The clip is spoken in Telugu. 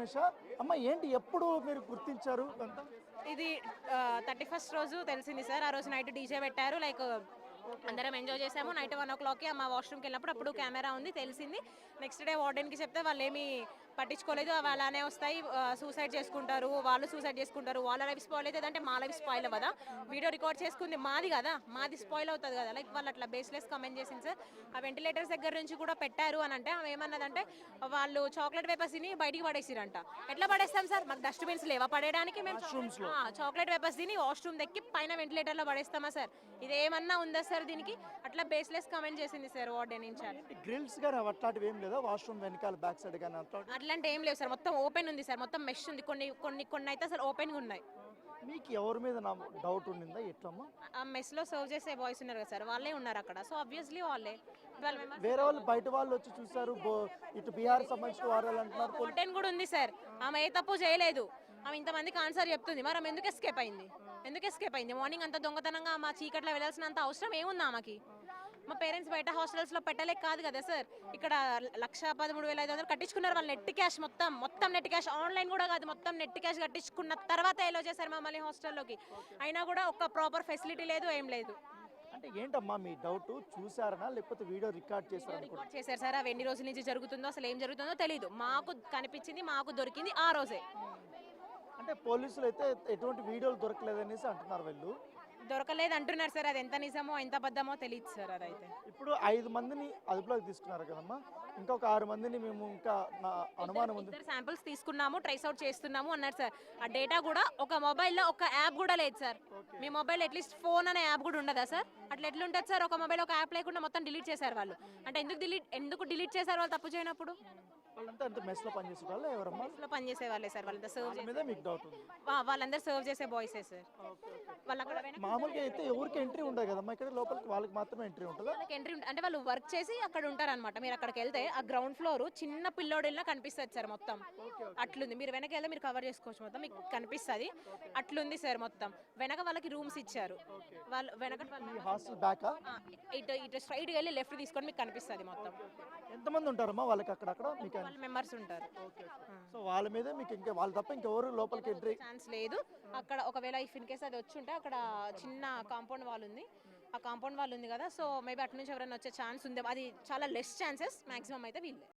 మనీష. అమ్మ ఏంటి ఎప్పుడు మీరు గుర్తించారు అంతా? ఇది 31st రోజు తెలిసింది సార్. ఆ రోజు నైట్ డీజే పెట్టారు. లైక్ అందరం ఎంజాయ్ చేసాము. నైట్ 1 o'clockకి మా వాష్రూమ్కి వెళ్ళినప్పుడు అప్పుడు కెమెరా ఉంది తెలిసింది. నెక్స్ట్ డే వార్డెన్కి చెప్తే వాళ్ళు ఏమీ పట్టించుకోలేదు. అవి అలానే వస్తాయి, సూసైడ్ చేసుకుంటారు, వాళ్ళు సూసైడ్ చేసుకుంటారు, వాళ్ళ లైఫ్ స్పాయిల్ అవుతుంది అంటే మా లైఫ్ స్పాయిల్ అవ్వదా? వీడియో రికార్డ్ చేసుకుంది మాది కదా, మాది స్పాయిల్ అవుతుంది కదా. లైక్ వాళ్ళు అట్లా బేస్లెస్ కమెంట్ చేసింది సార్. ఆ వెంటిలేటర్స్ దగ్గర నుంచి కూడా పెట్టారు అని అంటే ఆమె ఏమన్నదంటే వాళ్ళు చాక్లెట్ వేపర్స్ని బయటికి పడేసిరంట. ఎట్లా పడేస్తాం సార్? మాకు డస్ట్బిన్స్ లేవా పడేయడానికి? మేము చాక్లెట్ వేపర్స్ని వాష్రూమ్ దక్కి పైన వెంటిలేటర్లో పడేస్తామా సార్? ఇది ఏమన్నా ఉందా సార్ దీనికి? అట్లా బేస్లెస్ కమెంట్ చేసింది సార్ వార్డెన్ ఇన్ఛార్జ్. గ్రిల్స్ గానీ అట్లాంటివి ఏం లేదా వాష్రూమ్ వెనకాల బ్యాక్ సైడ్ కానీ అట్లా? అట్లాంటి ఏం లేవు సార్. మొత్తం ఓపెన్ ఉంది సార్. మొత్తం మెష్ ఉంది. కొన్ని కొన్ని కొన్ని అయితే అసలు ఓపెన్గా ఉన్నాయి. మీకు ఎవరి మీద నా డౌట్ ఉండిందా ఎట్లమ్మా? ఆ మెస్లో సర్వ్ చేసే బాయ్స్ ఉన్నారు కదా సార్, వాళ్ళే ఉన్నారు అక్కడ. సో ఆబ్వియస్లీ వాళ్ళే. వేరే వాళ్ళు బయట వాళ్ళు వచ్చి చూసారు, ఇటు బీహార్ సంబంధించిన వారు అంటున్నారు. వార్డెన్ కూడా ఉంది సార్. ఆమె ఏ తప్పు చేయలేదు. ఆమె ఇంతమందికి ఆన్సర్ చెప్తుంది. మరి ఆమె ఎందుకు ఎస్కేప్ అయింది? ఎందుకు ఎస్కేప్ అయింది? మార్నింగ్ అంత దొంగతనంగా మా చీకట్లో వెళ్ళాల్సినంత అవసరం ఏముంది ఆమెకి? మా పేరెంట్స్ బయట హాస్టల్స్లో పెట్టలేక కాదు కదా సార్. ఇక్కడ 1,13,500 కట్టించుకున్నారు వాళ్ళు. నెట్ క్యాష్ మొత్తం నెట్ క్యాష్, ఆన్లైన్ కూడా కాదు, మొత్తం నెట్ క్యాష్ కట్టించుకున్న తర్వాత ఎలో చేశారు మమ్మల్ని హాస్టల్లోకి. అయినా కూడా ఒక ప్రాపర్ ఫెసిలిటీ లేదు, ఏం లేదు. అంటే ఏంటమ్మా మీ డౌట్? చూసారనా లేకపోతే వీడియో రికార్డ్ చేశారు? రికార్డ్ చేశారు సార్. అవి ఎన్ని రోజుల నుంచి జరుగుతుందో అసలు ఏం జరుగుతుందో తెలియదు. మాకు కనిపించింది, మాకు దొరికింది ఆ రోజే. అంటే పోలీసులు అయితే ఎటువంటి వీడియోలు దొరకలేదనేసి అంటున్నారు వీళ్ళు. దొరకలేదు అంటున్నారు సార్. అది ఎంత నిజమో ఎంత అబద్ధమో తెలియదు సార్. అదైతే ఇప్పుడు 5 మందిని అదుపులోకి తీసుకున్నారు కదమ్మా, ఇంకొక 6 మందిని మేము ఇంకా నా అనుమానం ఉంది. ఇద్దరు శాంపిల్స్ తీసుకున్నాము, ట్రేస్ అవుట్ చేస్తున్నాము అన్నారు సార్. ఆ డేటా కూడా ఒక మొబైల్లో ఒక యాప్ కూడా లేదు సార్. మీ మొబైల్ అట్లీస్ట్ ఫోన్ అనే యాప్ కూడా ఉండదా సార్? అట్లా ఎట్లుంటుంది సార్? ఒక మొబైల్ ఒక యాప్ లేకుండా మొత్తం డిలీట్ చేశారు వాళ్ళు. అంటే ఎందుకు డిలీట్ చేశారు వాళ్ళు తప్పు చేయనప్పుడు? వాళ్ళంతా అంత మెస్లో పనిచేసే వాళ్ళు ఎవరమ్మా? మెస్లో పనిచేసే వాళ్ళే సార్. వాళ్ళంతా సర్వ్ మీద మీకు డౌట్ ఉంది? వాళ్ళందరూ సర్వ్ చేసే బాయ్సే సార్. వాళ్ళు అక్కడ మామూలుగా అయితే ఎవరికి ఎంట్రీ ఉండదు కదమ్మా, ఇక్కడ లోపలికి వాళ్ళకి మాత్రమే ఎంట్రీ ఉంటుందా? వాళ్ళకి ఎంట్రీ అంటే వాళ్ళు వర్క్ చేసి అక్కడ ఉంటారనమాట. మీరు అక్కడికి వెళ్తే ఆ గ్రౌండ్ ఫ్లోర్ చిన్న పిల్లోడిలా కనిపిస్తుంది సార్ మొత్తం. అట్లుంది. మీరు వెనక వెళ్తే మీరు కవర్ చేసుకోవచ్చు, మొత్తం మీకు కనిపిస్తుంది. అట్లుంది సార్ మొత్తం. వెనక వాళ్ళకి రూమ్స్ ఇచ్చారు. వాళ్ళు వెనక హాస్టల్ బ్యాక్ ఇటు స్ట్రైట్ వెళ్ళి లెఫ్ట్ తీసుకొని మీకు కనిపిస్తుంది మొత్తం. ఎంతమంది ఉంటారమ్మా వాళ్ళకి అక్కడక్కడ? మీకు వాళ్ళ మెంబర్స్ ఉంటారు. సో వాళ్ళ మీద మీకు ఇంకా వాళ్ళు తప్ప ఇంకెవరు లోపలికి ఎంట్రీ ఛాన్స్ లేదు అక్కడ. ఒకవేళ ఇఫ్ ఇన్ కేస్ అది వచ్చి ఉంటే అక్కడ చిన్న కాంపౌండ్ వాల్ ఉంది. ఆ కాంపౌండ్ వాల్ ఉంది కదా, సో మేబీ అటు నుంచి ఎవరైనా వచ్చే ఛాన్స్ ఉంది. అది చాలా లెస్ ఛాన్సెస్, మాక్సిమం అయితే వీళ్ళే.